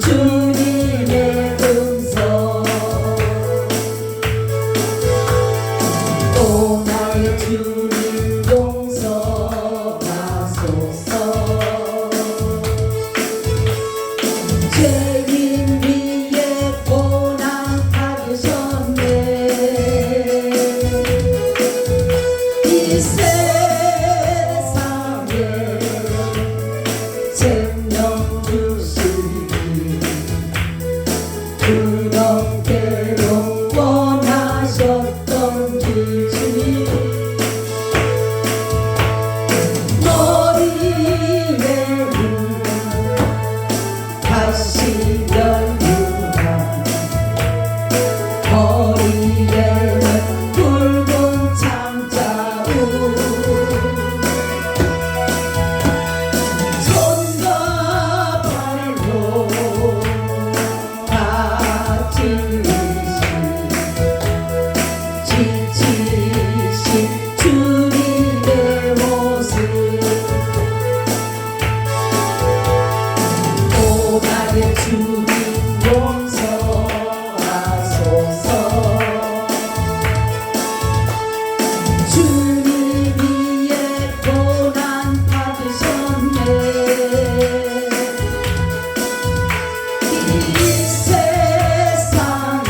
주님의 음성 또 나의 주님 용서하소서 죄인 위에 고난 받으셨네 이 세상에 생명 주시니 그렇게도 원하셨던 주님 머리에 다시 열리라 머리에는 붉은 창자국 손과 발로 지치신 주님의 모습 또 나의 주님 용서하소서 주님 위에 고난 받으셨네 이 세상에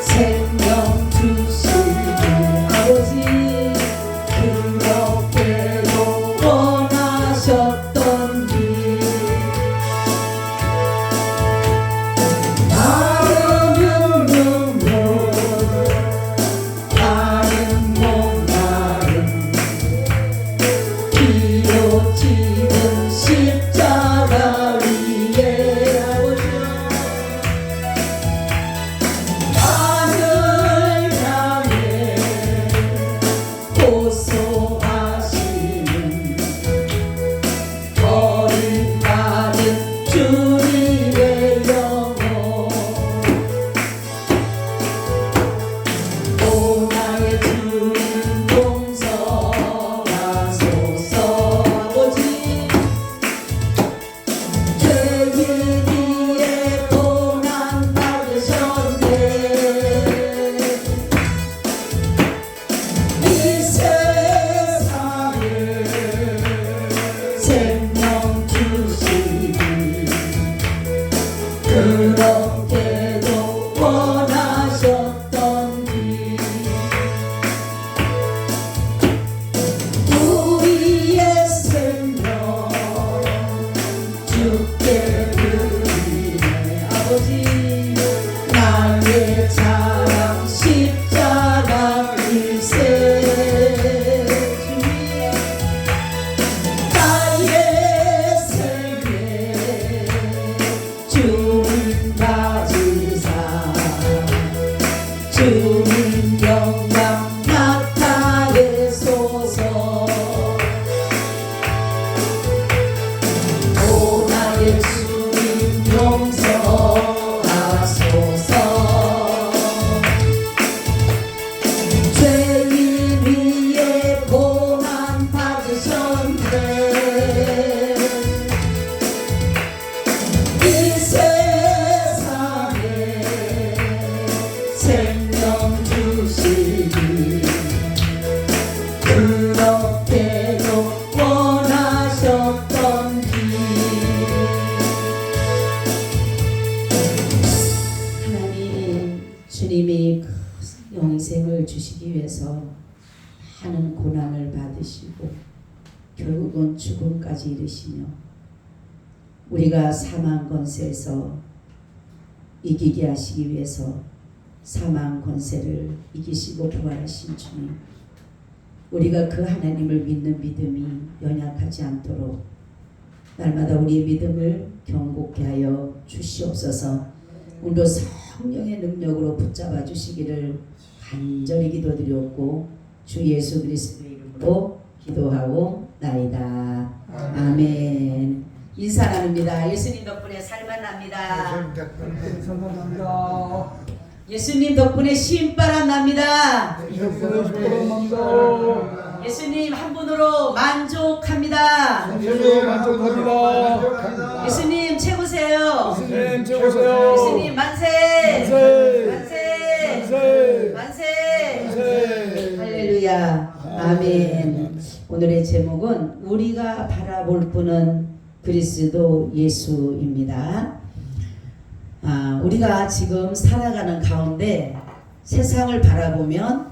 생명 주시니 아버지 그렇게도 원하셨던 길 다른 눈물 다른 몸 다른 피로 찌든 십자가 위에 하늘 향해 호소하시는 버림받은 주님의 영혼 오 나의 주님 용서하소서 아버지 죄인 위에 고난 받으셨네 이 세상에 생명 주시니 그렇게도 원하셨던 길 우리의 생명 주께 드리네 아버지 나의 자랑 십자가 일세 주님 나의 생애 주님 맞으사 주님 영광 나타내소서 오 나의 주님 용서하소서 죄인 위에 고난 받으셨네 이 세상에 생명 주시니 그렇게도 원하셨던 길 하나님 주님이 그 영생을 주시기 위해서 많은 고난을 받으시고 결국은 죽음까지 이르시며 우리가 사망 권세에서 이기게 하시기 위해서 사망 권세를 이기시고 부활하신 주님 우리가 그 하나님을 믿는 믿음이 연약하지 않도록 날마다 우리의 믿음을 견고케 하여 주시옵소서. 오늘도 성령의 능력으로 붙잡아 주시기를 간절히 기도드렸고 주 예수 그리스도의 이름으로 기도하고 나이다. 아멘. 인사 나눕니다. 예수님 덕분에 살만 납니다. 예수님 덕분에 신바람 납니다. 예수님 한 분으로 만족합니다. 만족합니다. 예수님 최고세요. 예수님 최고세요. 예수님 만세. 만세. 만세. 만세. 만세. 할렐루야. 아멘. 오늘의 제목은 우리가 바라볼 분은 그리스도 예수입니다. 우리가 지금 살아가는 가운데 세상을 바라보면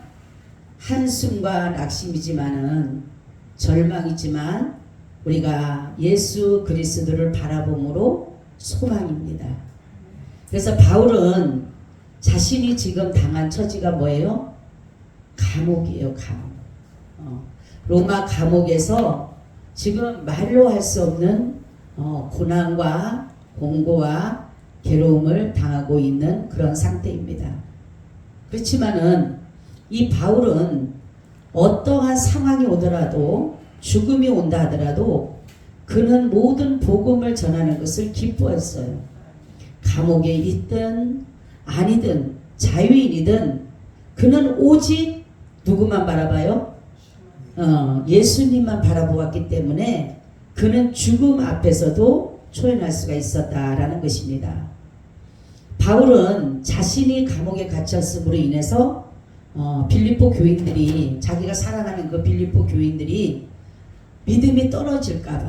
한숨과 낙심이지만은 절망이지만 우리가 예수 그리스도를 바라봄으로 소망입니다. 그래서 바울은 자신이 지금 당한 처지가 뭐예요? 감옥이에요. 감옥. 로마 감옥에서 지금 말로 할 수 없는 고난과 공고와 괴로움을 당하고 있는 그런 상태입니다. 그렇지만은 이 바울은 어떠한 상황이 오더라도 죽음이 온다 하더라도 그는 모든 복음을 전하는 것을 기뻐했어요. 감옥에 있든 아니든 자유인이든 그는 오직 누구만 바라봐요? 예수님만 바라보았기 때문에 그는 죽음 앞에서도 초연할 수가 있었다라는 것입니다. 바울은 자신이 감옥에 갇혔음으로 인해서 빌립보 교인들이 자기가 사랑하는 그 빌립보 교인들이 믿음이 떨어질까봐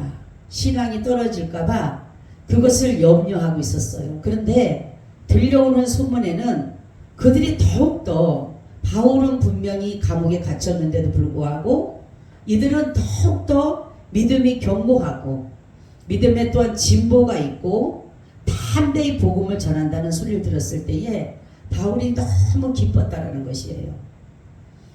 신앙이 떨어질까봐 그것을 염려하고 있었어요. 그런데 들려오는 소문에는 그들이 더욱더 바울은 분명히 감옥에 갇혔는데도 불구하고 이들은 더욱더 믿음이 견고하고 믿음에 또한 진보가 있고 담대히 복음을 전한다는 소리를 들었을 때에 바울이 너무 기뻤다라는 것이에요.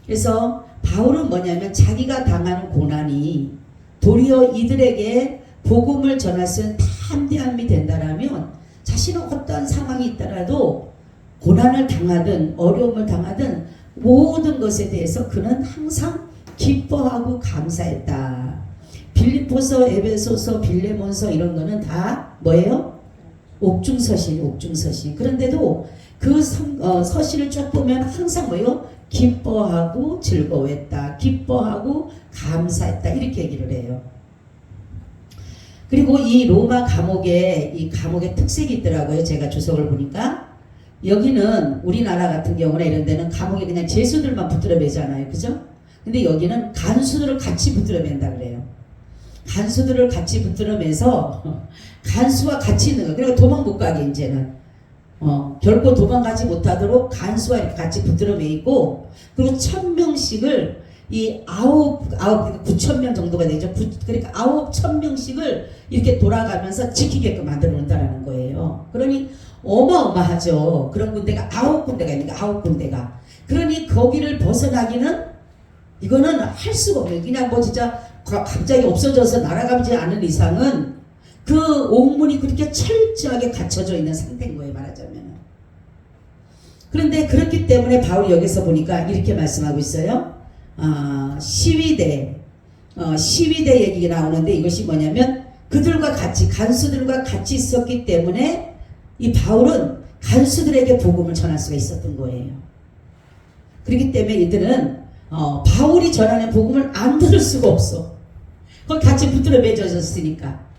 그래서 바울은 뭐냐면 자기가 당하는 고난이 도리어 이들에게 복음을 전할 수 있는 담대함이 된다라면 자신은 어떠한 상황이 있더라도 고난을 당하든 어려움을 당하든 모든 것에 대해서 그는 항상 기뻐하고 감사했다. 빌립보서, 에베소서, 빌레몬서 이런 거는 다 뭐예요? 옥중서신. 그런데도 그 서신을 쭉 보면 항상 뭐예요? 기뻐하고 즐거워했다. 기뻐하고 감사했다. 이렇게 얘기를 해요. 그리고 이 로마 감옥에 이 감옥의 특색이 있더라고요. 제가 주석을 보니까 여기는 우리나라 같은 경우나 이런 데는 감옥에 그냥 죄수들만 붙들어 매잖아요. 그죠? 근데 여기는 간수들을 같이 붙들어 맨다 그래요. 간수들을 같이 붙들어 매서 간수와 같이 있는 거. 그리고 도망 못 가게 이제는 결코 도망가지 못하도록 간수와 이렇게 같이 붙들어 매 있고 그리고 1000명씩을 이 9,000명 정도가 되죠. 그러니까 9,000명씩을 이렇게 돌아가면서 지키게끔 만들어 놓는다라는 거예요. 그러니 어마어마하죠. 그런 군대가 9군데가 있으니까 9군데가. 그러니 거기를 벗어나기는 이거는 할 수가 없어요. 그냥 뭐 진짜 갑자기 없어져서 날아가지 않은 이상은 그 옥문이 그렇게 철저하게 갖춰져 있는 상태인 거예요. 말하자면. 그런데 그렇기 때문에 바울이 여기서 보니까 이렇게 말씀하고 있어요. 시위대 얘기가 나오는데 이것이 뭐냐면 그들과 같이 간수들과 같이 있었기 때문에 이 바울은 간수들에게 복음을 전할 수가 있었던 거예요. 그렇기 때문에 이들은 바울이 전하는 복음을 안 들을 수가 없어. 거기 같이 붙들어 맺어졌으니까.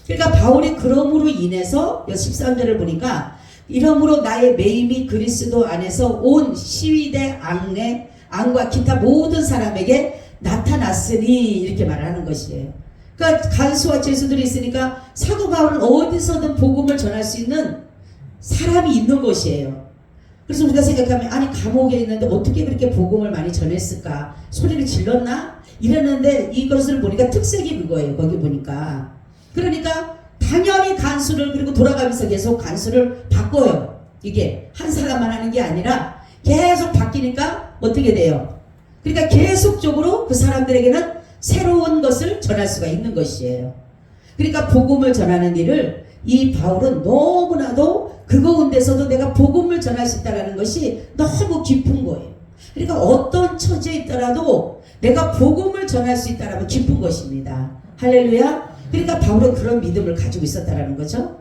그러니까 바울이 그러므로 인해서 13절을 보니까 이러므로 나의 매임이 그리스도 안에서 온 시위대 앙과 기타 모든 사람에게 나타났으니 이렇게 말하는 것이에요. 그러니까 간수와 죄수들이 있으니까 사도 바울은 어디서든 복음을 전할 수 있는 사람이 있는 것이에요. 그래서 우리가 생각하면 아니 감옥에 있는데 어떻게 그렇게 복음을 많이 전했을까? 소리를 질렀나? 이랬는데 이것을 보니까 특색이 그거예요. 거기 보니까. 그러니까 당연히 간수를 그리고 돌아가면서 계속 간수를 바꿔요. 이게 한 사람만 하는 게 아니라 계속 바뀌니까 어떻게 돼요? 그러니까 계속적으로 그 사람들에게는 새로운 것을 전할 수가 있는 것이에요. 그러니까 복음을 전하는 일을 이 바울은 너무나도 그 가운데서도 내가 복음을 전할 수 있다는 것이 너무 깊은 거예요. 그러니까 어떤 처지에 있더라도 내가 복음을 전할 수 있다는 기쁜 것입니다. 할렐루야. 그러니까 바울은 그런 믿음을 가지고 있었다는 거죠.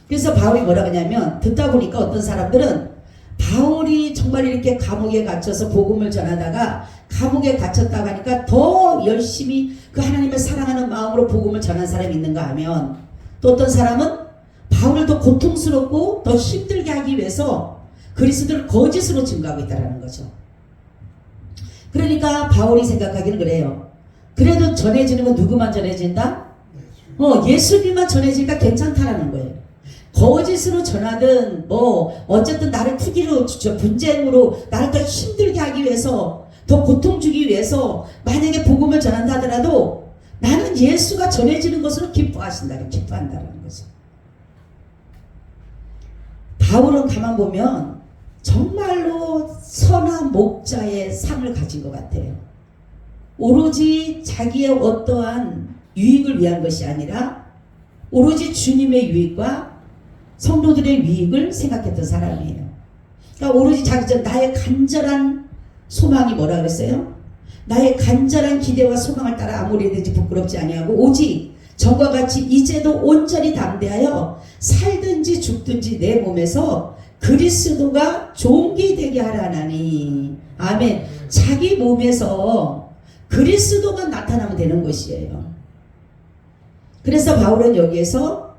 그래서 바울이 뭐라 하냐면 듣다 보니까 어떤 사람들은 바울이 정말 이렇게 감옥에 갇혀서 복음을 전하다가 감옥에 갇혔다고 하니까 더 열심히 그 하나님을 사랑하는 마음으로 복음을 전한 사람이 있는가 하면 또 어떤 사람은 바울을 더 고통스럽고 더 힘들게 하기 위해서 그리스도를 거짓으로 증거하고 있다는 거죠. 그러니까 바울이 생각하기는 그래요. 그래도 전해지는 건 누구만 전해진다? 예수님만 전해지니까 괜찮다라는 거예요. 거짓으로 전하든 어쨌든 나를 투기로 분쟁으로 나를 더 힘들게 하기 위해서 더 고통 주기 위해서 만약에 복음을 전한다 하더라도 나는 예수가 전해지는 것으로 기뻐한다는 거죠. 바울은 가만 보면 정말로 선한 목자의 삶을 가진 것 같아요. 오로지 자기의 어떠한 유익을 위한 것이 아니라 오로지 주님의 유익과 성도들의 유익을 생각했던 사람이에요. 그러니까 오로지 나의 간절한 소망이 뭐라 그랬어요? 나의 간절한 기대와 소망을 따라 아무리든지 부끄럽지 아니하고 오직 전과 같이 이제도 온전히 담대하여 살든지 죽든지 내 몸에서 그리스도가 존귀 되게 하라나니. 아멘. 자기 몸에서 그리스도만 나타나면 되는 것이에요. 그래서 바울은 여기에서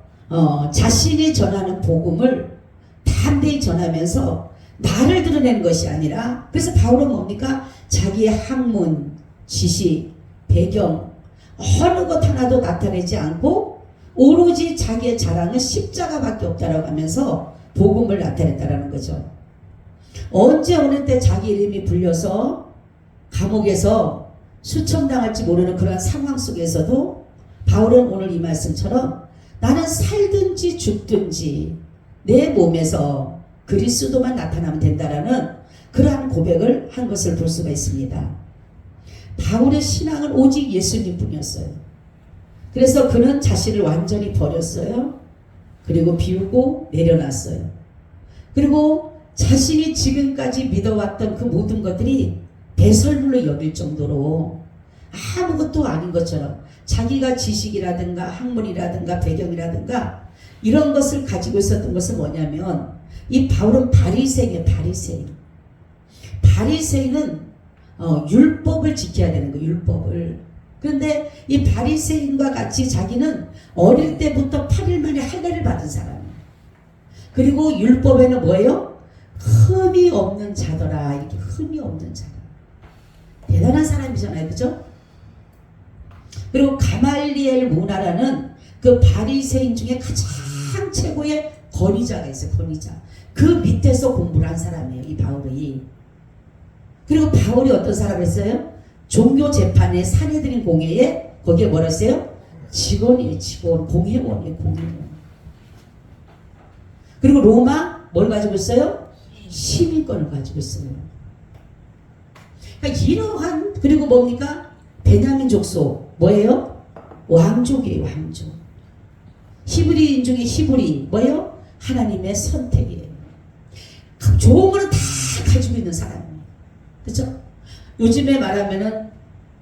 자신이 전하는 복음을 담대히 전하면서 나를 드러내는 것이 아니라, 그래서 바울은 뭡니까? 자기의 학문, 지식, 배경 어느 것 하나도 나타내지 않고 오로지 자기의 자랑은 십자가밖에 없다라고 하면서 복음을 나타냈다라는 거죠. 언제 어느 때 자기 이름이 불려서 감옥에서 수청당할지 모르는 그런 상황 속에서도 바울은 오늘 이 말씀처럼 나는 살든지 죽든지 내 몸에서 그리스도만 나타나면 된다라는 그러한 고백을 한 것을 볼 수가 있습니다. 바울의 신앙은 오직 예수님뿐이었어요. 그래서 그는 자신을 완전히 버렸어요. 그리고 비우고 내려놨어요. 그리고 자신이 지금까지 믿어왔던 그 모든 것들이 배설물로 여길 정도로 아무것도 아닌 것처럼 자기가 지식이라든가 학문이라든가 배경이라든가 이런 것을 가지고 있었던 것은 뭐냐면, 이 바울은 바리새인이에요. 바리새인은 율법을 지켜야 되는 거예요. 율법을. 그런데 이 바리새인과 같이 자기는 어릴 때부터 8일 만에 할례를 받은 사람이에요. 그리고 율법에는 뭐예요? 흠이 없는 자더라. 이렇게 흠이 없는 자라. 대단한 사람이잖아요. 그죠? 그리고 가말리엘 문화라는 그 바리새인 중에 가장 최고의 권위자가 있어요. 권위자. 그 밑에서 공부를 한 사람이에요. 이 바울이. 그리고 바울이 어떤 사람을 했어요? 종교 재판의 사내들인 공회에, 거기에 뭐라 했어요? 직원이에요. 직원. 공회원이에요. 공회원. 그리고 로마 뭘 가지고 있어요? 시민권을 가지고 있어요. 그러니까 이러한, 그리고 뭡니까? 베냐민 족속. 뭐예요? 왕족이에요. 왕족. 히브리인 중에 히브리. 뭐예요? 하나님의 선택이에요. 좋은 거는 다 가지고 있는 사람이에요. 그렇죠? 요즘에 말하면은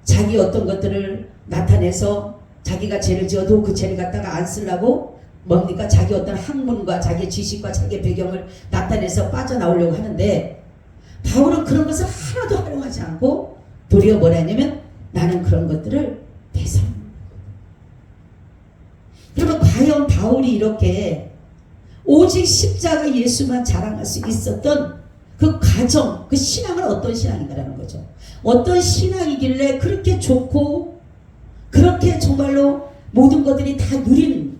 자기 어떤 것들을 나타내서 자기가 죄를 지어도 그 죄를 갖다가 안 쓰려고 뭡니까? 자기 어떤 학문과 자기 지식과 자기 배경을 나타내서 빠져나오려고 하는데, 바울은 그런 것을 하나도 활용하지 않고 도리어 뭐라 했냐면 나는 그런 것들을 배설. 그러면 과연 바울이 이렇게 오직 십자가 예수만 자랑할 수 있었던 그 가정, 그 신앙은 어떤 신앙인가라는 거죠. 어떤 신앙이길래 그렇게 좋고 그렇게 정말로 모든 것들이 다 누린,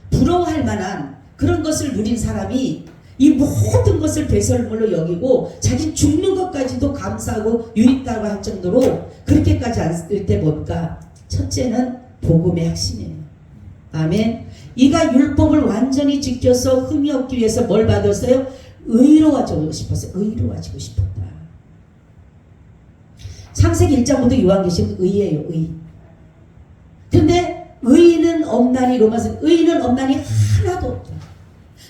부러워할 만한 그런 것을 누린 사람이 이 모든 것을 배설물로 여기고 자기 죽는 것까지도 감사하고 유익다고 할 정도로 그렇게까지 않을 때 뭡니까? 첫째는 복음의 핵심이에요. 아멘. 이가 율법을 완전히 지켜서 흠이 없기 위해서 뭘 받았어요? 의로워지고 싶었어요. 의로워지고 싶었다. 창세기 1장부터 요한계시록 의예요. 의. 근데 의는 없나니, 로마서 의는 없나니 하나도 없다.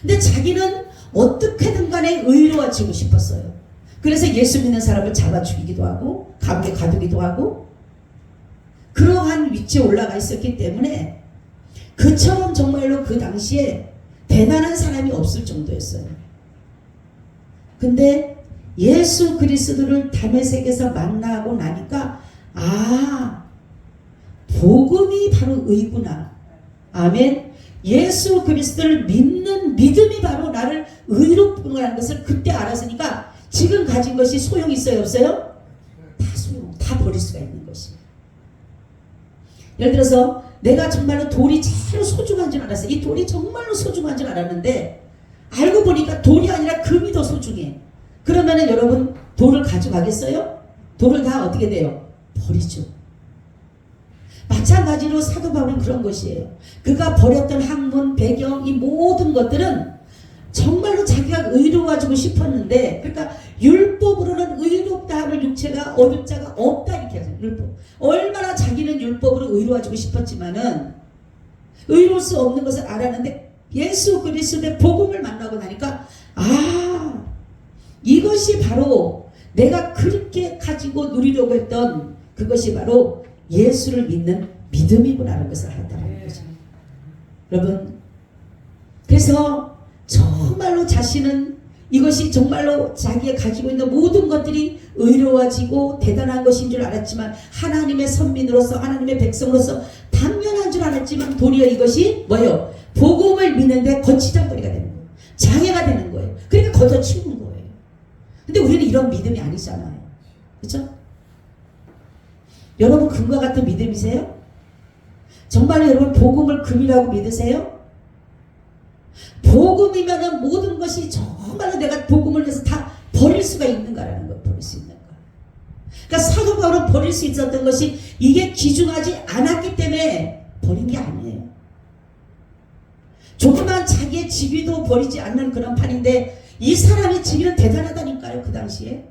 근데 자기는 어떻게든 간에 의로워지고 싶었어요. 그래서 예수 믿는 사람을 잡아 죽이기도 하고 감옥에 가두기도 하고 그러한 위치에 올라가 있었기 때문에 그처럼 정말로 그 당시에 대단한 사람이 없을 정도였어요. 근데 예수 그리스도를 다메섹에서 만나고 나니까 복음이 바로 의구나. 아멘. 예수 그리스도를 믿는 믿음이 바로 나를 의롭구나라는 것을 그때 알았으니까 지금 가진 것이 소용이 있어요, 없어요? 다 소용, 다 버릴 수가 있는 것이에요. 예를 들어서 내가 정말로 돌이 제일 소중한 줄 알았어요. 이 돌이 정말로 소중한 줄 알았는데 알고 보니까 돌이 아니라 금이 더 소중해. 그러면은 여러분 돌을 가져가겠어요? 돌을 다 어떻게 돼요? 버리죠. 마찬가지로 사도 바울은 그런 것이에요. 그가 버렸던 학문, 배경, 이 모든 것들은 정말로 자기가 의로워지고 싶었는데, 그러니까 율법으로는 의롭다 하는 육체가 얻을 자가 없다 이렇게 하잖아요. 율법. 얼마나 자기는 율법으로 의로워지고 싶었지만은 의로울 수 없는 것을 알았는데 예수 그리스도의 복음을 만나고 나니까 이것이 바로 내가 그렇게 가지고 누리려고 했던 그것이 바로 예수를 믿는 믿음이구나라는 것을 알았다는 거죠. 여러분, 그래서 정말로 자신은 이것이 정말로 자기가 가지고 있는 모든 것들이 의로워지고 대단한 것인 줄 알았지만, 하나님의 선민으로서 하나님의 백성으로서 당연한 줄 알았지만 도리어 이것이 뭐예요? 복음을 믿는데 거치장거리가 되는 거예요. 장애가 되는 거예요. 그러니까 걷어치우는 거예요. 근데 우리는 이런 믿음이 아니잖아요. 그렇죠? 여러분 금과 같은 믿음이세요? 정말로 여러분 복음을 금이라고 믿으세요? 복음이면은 모든 것이 정말로 내가 복음을 위해서 다 버릴 수가 있는가라는 걸 버릴 수 있는가. 그러니까 사도 바울은 버릴 수 있었던 것이 이게 귀중하지 않았기 때문에 버린 게 아니에요. 조그만 자기의 직위도 버리지 않는 그런 판인데 이 사람의 직위는 대단하다니까요. 그 당시에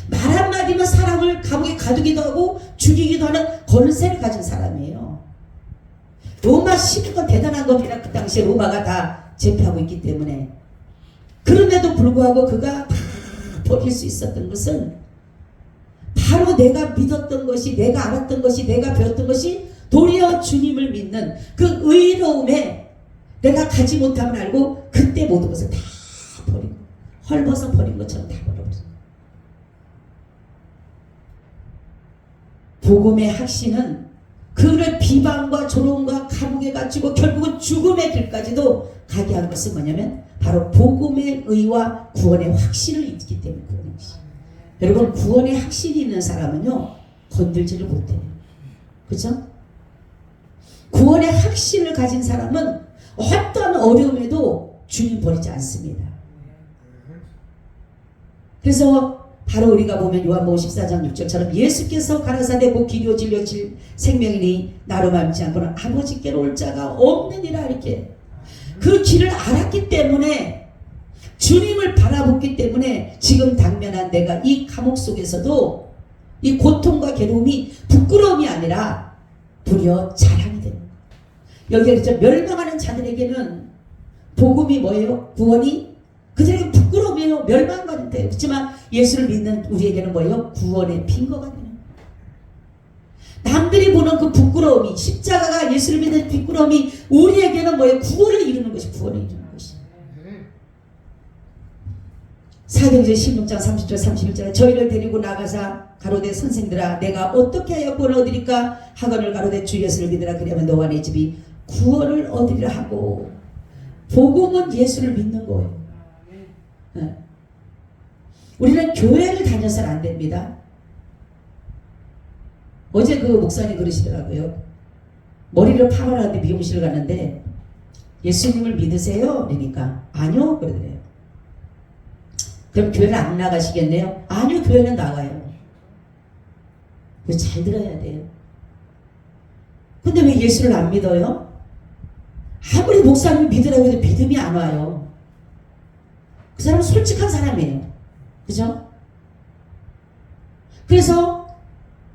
말 한마디면 사람을 감옥에 가두기도 하고 죽이기도 하는 권세를 가진 사람이에요. 로마 시민권 대단한 겁니다. 그 당시에 로마가 다 제패하고 있기 때문에. 그런데도 불구하고 그가 다 버릴 수 있었던 것은 바로 내가 믿었던 것이, 내가 알았던 것이, 내가 배웠던 것이 도리어 주님을 믿는 그 의로움에 내가 가지 못함을 알고 그때 모든 것을 다 버리고 헐벗어 버린 것처럼 다 버려버렸어요. 복음의 확신은 그를 비방과 조롱과 감옥에 갇히고 결국은 죽음의 길까지도 가게 한 것은 뭐냐면 바로 복음의 의와 구원의 확신을 잊기 때문에 그런 것이에요. 여러분 구원의 확신이 있는 사람은요 건들지를 못해요. 그렇죠? 구원의 확신을 가진 사람은 어떤 어려움에도 주님 버리지 않습니다. 그래서 바로 우리가 보면 요한복음 14장 6절처럼 예수께서 가라사대 곧 길이요 진리요 생명이니 나로 말지 않고는 아버지께로 올 자가 없느니라. 이렇게 그 길을 알았기 때문에 주님을 바라봤기 때문에 지금 당면한 내가 이 감옥 속에서도 이 고통과 괴로움이 부끄러움이 아니라 도리어 자랑이 되는 거예요. 여기에 그렇죠. 멸망하는 자들에게는 복음이 뭐예요? 구원이 그들에게 부끄러움이에요. 멸망받는 데. 그렇지만 예수를 믿는 우리에게는 뭐예요? 구원의 핑거가 되는 거예요. 남들이 보는 그 부끄러움이, 십자가가 예수를 믿는 부끄러움이 우리에게는 뭐예요? 구원을 이루는 것이, 구원을 이루는 것이. 사도행전 16장 30절 31절에 저희를 데리고 나가사 가로되 선생들아 내가 어떻게 하여 구원을 얻으리까 하거늘 가로되 주 예수를 믿으라 그리하면 너와 내 집이 구원을 얻으리라 하고. 복음은 예수를 믿는 거예요. 네. 우리는 교회를 다녀서는 안 됩니다. 어제 그 목사님 그러시더라고요. 머리를 파마하는데 미용실을 갔는데 예수님을 믿으세요? 그러니까 아니요 그러더래요. 그럼 교회를 안 나가시겠네요? 아니요 교회는 나가요. 잘 들어야 돼요. 근데 왜 예수를 안 믿어요? 아무리 목사님을 믿으라고 해도 믿음이 안 와요. 그 사람은 솔직한 사람이에요. 그죠? 그래서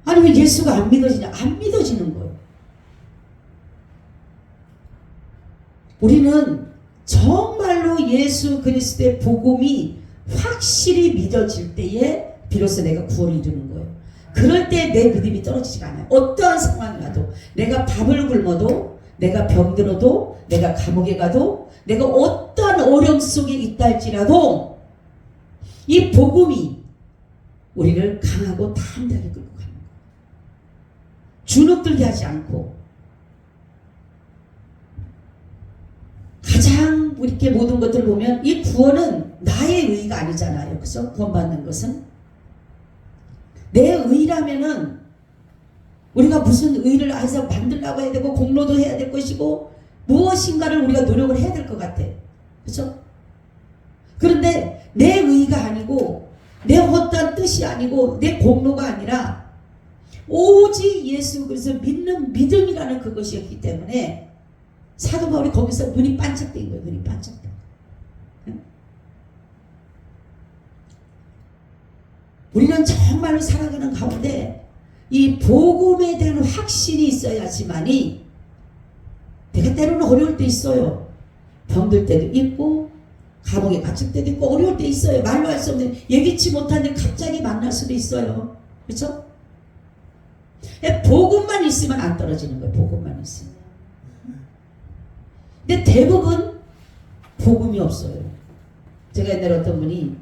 아니 왜 예수가 안 믿어지냐? 안 믿어지는 거예요. 우리는 정말로 예수 그리스도의 복음이 확실히 믿어질 때에 비로소 내가 구원을 이루는 거예요. 그럴 때 내 믿음이 떨어지지가 않아요. 어떠한 상황이 와도, 내가 밥을 굶어도, 내가 병들어도, 내가 감옥에 가도, 내가 어떠한 어려움 속에 있다 할지라도 이 복음이 우리를 강하고 담대하게 끌고 가는 거예요. 주눅들게 하지 않고. 이렇게 모든 것들을 보면 이 구원은 나의 의가 아니잖아요. 그죠? 구원받는 것은 내 의라면은 우리가 무슨 의를 해서 만들려고 해야 되고 공로도 해야 될 것이고 무엇인가를 우리가 노력을 해야 될 것 같아. 그죠? 그런데 내 의가 아니고 내 어떠한 뜻이 아니고 내 공로가 아니라 오직 예수 그리스도 믿는 믿음이라는 그것이었기 때문에 사도 바울이 거기서 눈이 반짝된 거예요. 눈이 반짝된 거예요. 우리는 정말로 살아가는 가운데 이 복음에 대한 확신이 있어야지만이 내가 때로는 어려울 때 있어요. 병들 때도 있고 감옥에 갇힐 때도 있고 어려울 때 있어요. 말로 할 수 없는 예기치 못한 일 갑자기 만날 수도 있어요. 그렇죠? 복음만 있으면 안 떨어지는 거예요. 복음만 있으면. 근데 대부분 복음이 없어요. 제가 옛날에 어떤 분이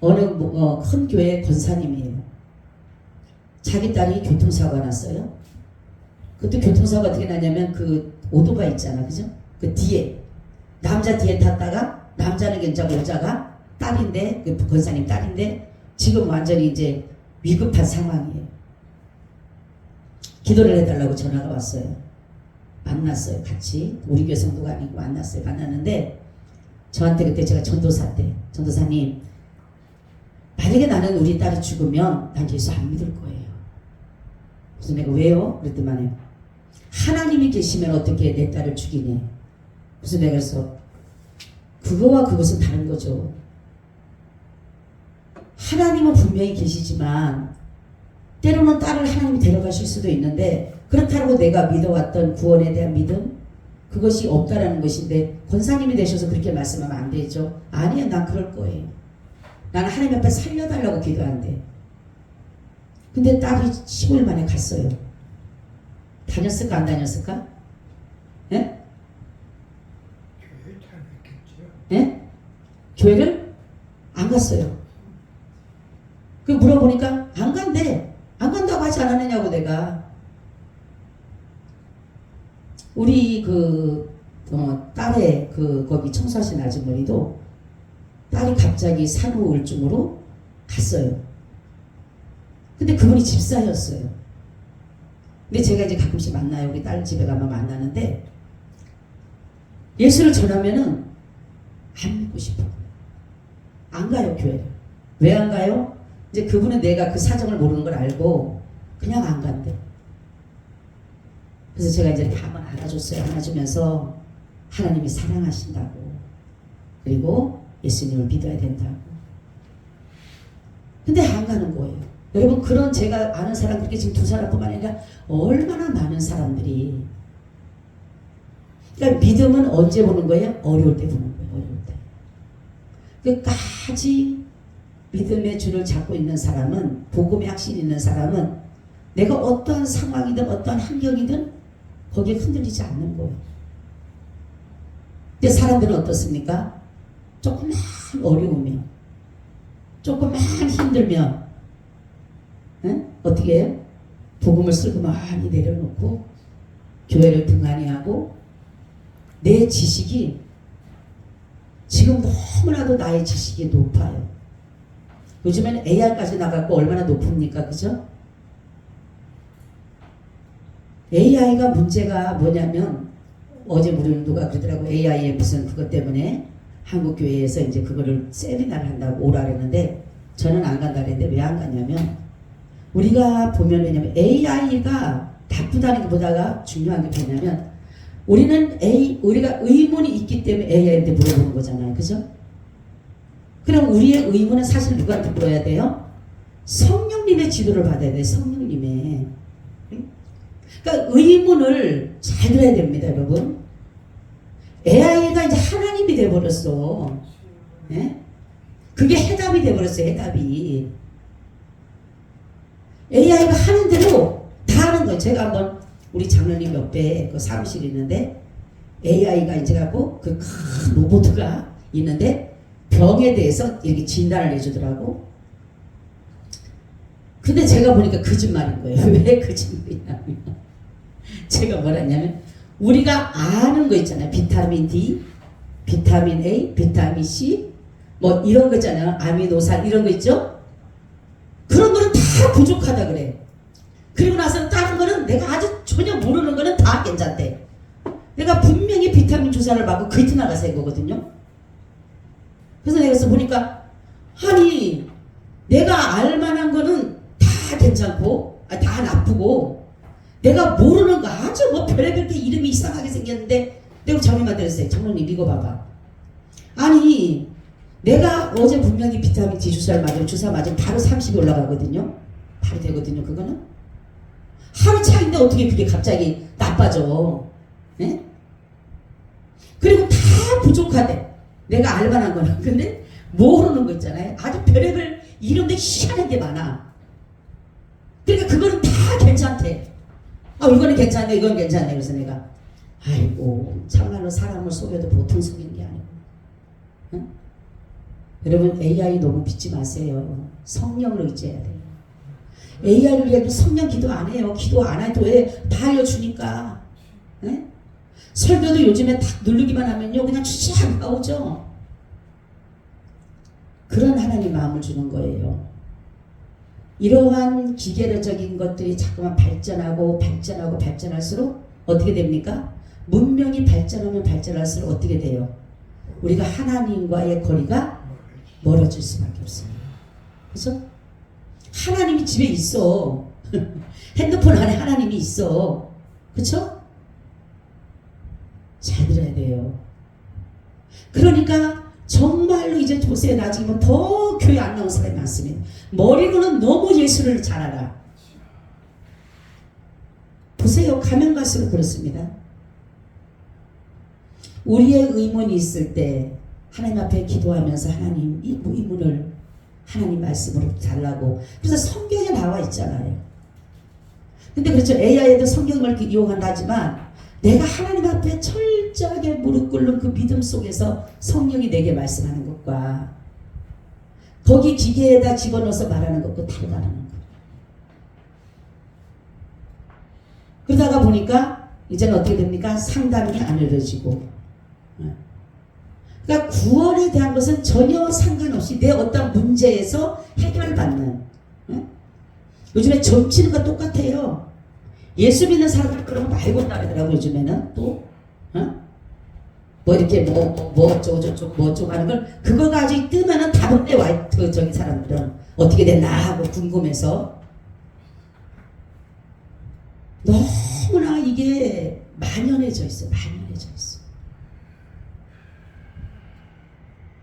어느 큰 교회 권사님이에요. 자기 딸이 교통사고가 났어요. 그것도 교통사고가 어떻게 나냐면 그 오토바이 있잖아. 그죠? 그 뒤에 남자 뒤에 탔다가 남자는 괜찮고 여자가 딸인데 그 권사님 딸인데 지금 완전히 이제 위급한 상황이에요. 기도를 해달라고 전화가 왔어요. 만났어요. 같이 우리 교회 성도가 아니고 만났어요. 만났는데 저한테 그때 제가 전도사 때 전도사님 만약에 나는 우리 딸이 죽으면 난 예수 안 믿을 거예요. 그래서 내가 왜요? 그랬더니 하나님이 계시면 어떻게 내 딸을 죽이네. 그래서 내가 그래서 그거와 그것은 다른 거죠. 하나님은 분명히 계시지만 때로는 딸을 하나님이 데려가실 수도 있는데 그렇다고 내가 믿어왔던 구원에 대한 믿음 그것이 없다라는 것인데 권사님이 되셔서 그렇게 말씀하면 안 되죠. 아니요, 난 그럴 거예요. 나는 하나님 앞에 살려달라고 기도한대. 근데 딸이 15일 만에 갔어요. 다녔을까 안 다녔을까? 예? 예? 교회를 안 갔어요. 그 물어보니까 안 간대. 안 간다고 하지 않았느냐고 내가. 우리 딸의 거기 청소하신 아주머니도 딸이 갑자기 산후 우울증으로 갔어요. 근데 그분이 집사였어요. 근데 제가 이제 가끔씩 만나요. 우리 딸 집에 가면 만나는데 예수를 전하면은 안 믿고 싶어. 안 가요, 교회를. 왜 안 가요? 이제 그분은 내가 그 사정을 모르는 걸 알고 그냥 안 간대. 그래서 제가 이제 한번 안아줬어요. 안아주면서 하나님이 사랑하신다고. 그리고 예수님을 믿어야 된다고. 근데 안 가는 거예요. 여러분 그런 제가 아는 사람 그렇게 지금 두 사람뿐만 아니라 얼마나 많은 사람들이 그러니까 믿음은 언제 보는 거예요? 어려울 때 보는 거예요. 어려울 때. 끝까지 믿음의 줄을 잡고 있는 사람은 복음의 확신이 있는 사람은 내가 어떠한 상황이든 어떠한 환경이든 거기에 흔들리지 않는 거예요. 근데 사람들은 어떻습니까? 조금만 어려우면 조금만 힘들면 어떻게 해요? 복음을 쓸고 많이 내려놓고 교회를 등한히 하고 내 지식이 지금 너무나도 나의 지식이 높아요. 요즘에는 AI까지 나갔고 얼마나 높습니까? 그죠? AI가 문제가 뭐냐면 어제 우리 누가 그러더라고. AI의 무슨 그것 때문에 한국교회에서 이제 그거를 세미나를 한다고 오라 그랬는데 저는 안 간다 그랬는데 왜 안 갔냐면 우리가 보면 왜냐면 AI가 나쁘다는 것보다가 중요한 게 뭐냐면 우리가 의문이 있기 때문에 AI한테 물어보는 거잖아요. 그죠? 그럼 우리의 의문은 사실 누구한테 물어야 돼요? 성령님의 지도를 받아야 돼요. 성령님의. 그러니까 의문을 잘 들어야 됩니다, 여러분. AI가 이제 하나님이 돼버렸어. 예? 그게 해답이 돼버렸어요, 해답이. AI가 하는 대로 다 하는 거예요. 제가 한번 우리 장로님 옆에 그 사무실이 있는데 AI가 이제 갖고 그 큰 로봇가 있는데 병에 대해서 이렇게 진단을 해주더라고. 근데 제가 보니까 거짓말인 거예요. 왜 거짓말이냐면 제가 뭐라 했냐면 우리가 아는 거 있잖아요. 비타민 D, 비타민 A, 비타민 C 뭐 이런 거 있잖아요. 아미노산 이런 거 있죠. 그런 거는 다 부족하다 그래. 그리고 나서 다른 거는 내가 아주 전혀 모르는 거는 다 괜찮대. 내가 분명히 비타민 주사를 맞고 그 이튿날 가서 한 거거든요. 그래서 내가 그래서 보니까 아니 내가 알만한 거는 다 괜찮고 다 나쁘고 내가 모르는 거 아주 뭐 별의별 게 이름이 이상하게 생겼는데 내가 장로님한테 그랬어요. 장로님 이거 봐봐. 아니 내가 어제 분명히 비타민 D 주사를 맞으면 주사 맞으면 바로 30이 올라가거든요. 바로 되거든요. 그거는 하루 차인데 어떻게 그게 갑자기 나빠져. 네? 그리고 다 부족하대. 내가 알만한 거는. 근데 모르는 거 있잖아요. 아주 별의별 이름도 희한한 게 많아. 그러니까 그거는 다 괜찮대. 아 이거는 괜찮네 이건 괜찮네. 그래서 내가 아이고 참말로 사람을 속여도 보통 속이는 게 아니고. 응? 여러분 AI 너무 믿지 마세요. 성령을 의지해야 돼요. AI를 위해도 성령 기도 안 해요. 기도 안 해도 왜? 다 알려주니까. 네? 설교도 요즘에 딱 누르기만 하면요 그냥 쫙 나오죠. 그런 하나님 마음을 주는 거예요. 이러한 기계적인 것들이 자꾸만 발전할수록 어떻게 됩니까? 문명이 발전하면 발전할수록 어떻게 돼요? 우리가 하나님과의 거리가 멀어질 수밖에 없습니다. 그래서 하나님이 집에 있어. 핸드폰 안에 하나님이 있어. 그렇죠? 잘 들어야 돼요. 그러니까 정말로 이제 보세요. 나중에 더 교회 안 나온 사람이 많습니다. 머리로는 너무 예수를 잘 알아. 보세요. 가면 갈수록 그렇습니다. 우리의 의문이 있을 때 하나님 앞에 기도하면서 하나님 이 의문을 하나님 말씀으로 달라고. 그래서 성경에 나와 있잖아요. 근데 그렇죠. AI에도 성경을 이용한다지만 내가 하나님 앞에 철저하게 무릎 꿇는 그 믿음 속에서 성령이 내게 말씀하는 것과 거기 기계에다 집어넣어서 말하는 것과 다르다는 거예요. 그러다가 보니까 이제는 어떻게 됩니까? 상담이 안 이루어지고. 그러니까 구원에 대한 것은 전혀 상관없이 내 어떤 문제에서 해결을 받는. 요즘에 점치는 거 똑같아요. 예수 믿는 사람들 그런 거 말고 따르더라고. 요즘에는 또 뭐 이렇게 뭐 저쪽 뭐 어쩌고 하는 걸 그거 가지고 뜨면은 답은 때 와. 저기 사람들은 어떻게 됐나 하고 궁금해서 너무나 이게 만연해져 있어. 만연해져 있어.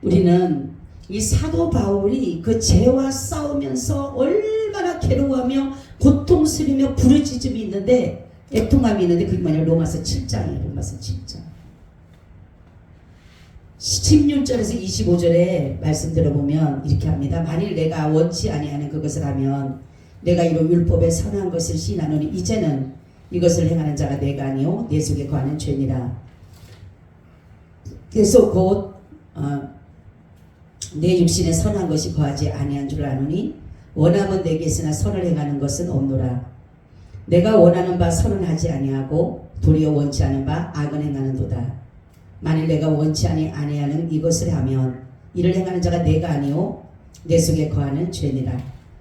우리는 이 사도 바울이 그 죄와 싸우면서 얼마나 괴로워하며 고통스리며 부르짖음이 있는데 애통함이 있는데 그게 뭐냐 로마서 7장이에요. 로마서 7장 16절에서 25절에 말씀 들어보면 이렇게 합니다. 만일 내가 원치 아니하는 그것을 하면 내가 이로 율법에 선한 것을 시인하노니 이제는 이것을 행하는 자가 내가 아니요 내 속에 거하는 죄니라. 그래서 곧 내 육신에 선한 것이 거하지 아니한 줄 아노니 원함은 내게 있으나 선을 행하는 것은 없노라. 내가 원하는 바 선은 하지 아니하고 도리어 원치 않은 바 악은 행하는도다. 만일 내가 원치 아니하는 이것을 하면 이를 행하는 자가 내가 아니요 내 속에 거하는 죄니라.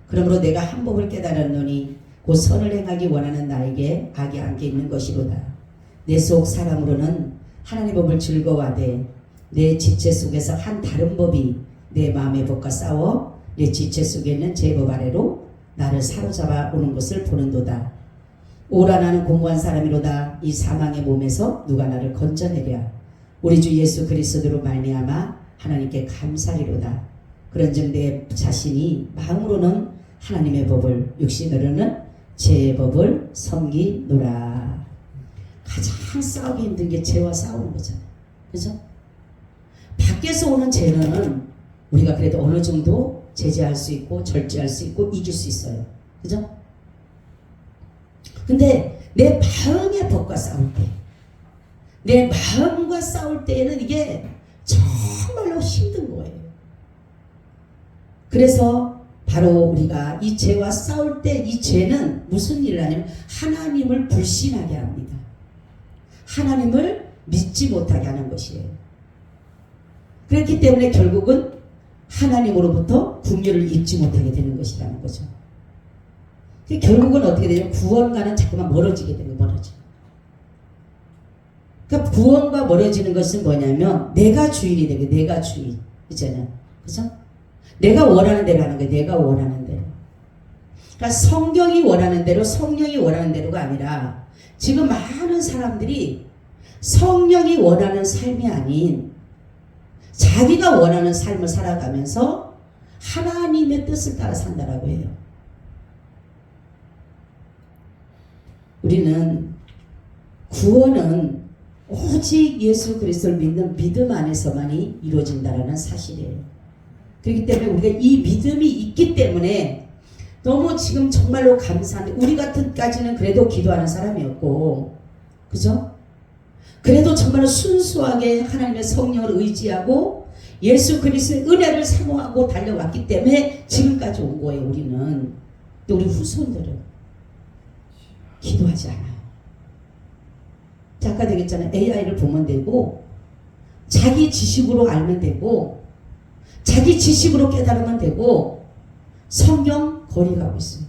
그러므로 내가 한 법을 깨달았노니 곧 선을 행하기 원하는 나에게 악이 안겨 있는 것이로다. 내 속 사람으로는 하나님의 법을 즐거워하되 내 지체 속에서 한 다른 법이 내 마음의 법과 싸워 내 지체 속에 있는 제 법 아래로 나를 사로잡아 오는 것을 보는도다. 오라 나는 공고한 사람이로다. 이 사망의 몸에서 누가 나를 건져내랴. 우리 주 예수 그리스도로 말미암아 하나님께 감사리로다. 그런즉 내 자신이 마음으로는 하나님의 법을 육신으로는 제 법을 섬기노라. 가장 싸우기 힘든 게 죄와 싸우는 거잖아요. 그죠? 밖에서 오는 죄는 우리가 그래도 어느 정도 제재할 수 있고 절제할 수 있고 이길 수 있어요. 그죠? 근데 내 마음의 법과 싸울 때, 내 마음과 싸울 때에는 이게 정말로 힘든 거예요. 그래서 바로 우리가 이 죄와 싸울 때 이 죄는 무슨 일을 하냐면 하나님을 불신하게 합니다. 하나님을 믿지 못하게 하는 것이에요. 그렇기 때문에 결국은 하나님으로부터 긍휼을 입지 못하게 되는 것이라는 거죠. 결국은 어떻게 되냐면 구원과는 자꾸만 멀어지게 되는 거예요. 멀어져. 그러니까 구원과 멀어지는 것은 뭐냐면 내가 주인이 되게 내가 주인 이제는 그죠? 내가 원하는 대로 하는 거예요. 내가 원하는 대로. 그러니까 성경이 원하는 대로 성령이 원하는 대로가 아니라 지금 많은 사람들이 성령이 원하는 삶이 아닌 자기가 원하는 삶을 살아가면서 하나님의 뜻을 따라 산다라고 해요. 우리는 구원은 오직 예수 그리스도를 믿는 믿음 안에서만이 이루어진다라는 사실이에요. 그렇기 때문에 우리가 이 믿음이 있기 때문에 너무 지금 정말로 감사한데 우리 같은까지는 그래도 기도하는 사람이었고 그죠? 그래도 정말로 순수하게 하나님의 성령을 의지하고 예수 그리스도의 은혜를 사모하고 달려왔기 때문에 지금까지 온 거예요. 우리는. 또 우리 후손들은 기도하지 않아요. 자, 아까 되겠잖아요. AI를 보면 되고 자기 지식으로 알면 되고 자기 지식으로 깨달으면 되고 성경 거리가고 있어요.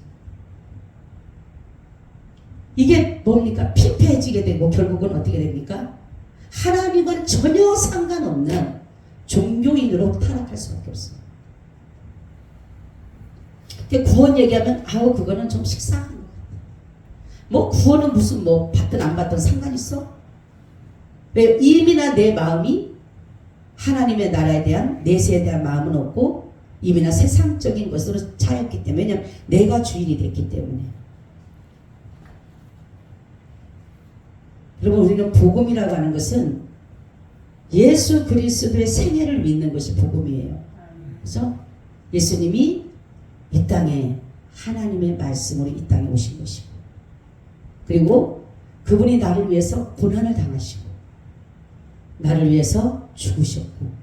이게 뭡니까? 피폐해지게 되고 결국은 어떻게 됩니까? 하나님과는 전혀 상관없는 종교인으로 타락할 수밖에 없어요. 구원 얘기하면 아우 그거는 좀 식상한 거야. 뭐 구원은 무슨 뭐 받든 안 받든 상관 있어? 왜? 이미나 내 마음이 하나님의 나라에 대한 내세에 대한 마음은 없고 이미나 세상적인 것으로 차였기 때문에 왜냐하면 내가 주인이 됐기 때문에. 여러분 우리는 복음이라고 하는 것은 예수 그리스도의 생애를 믿는 것이 복음이에요. 그래서 예수님이 이 땅에 하나님의 말씀으로 이 땅에 오신 것이고 그리고 그분이 나를 위해서 고난을 당하시고 나를 위해서 죽으셨고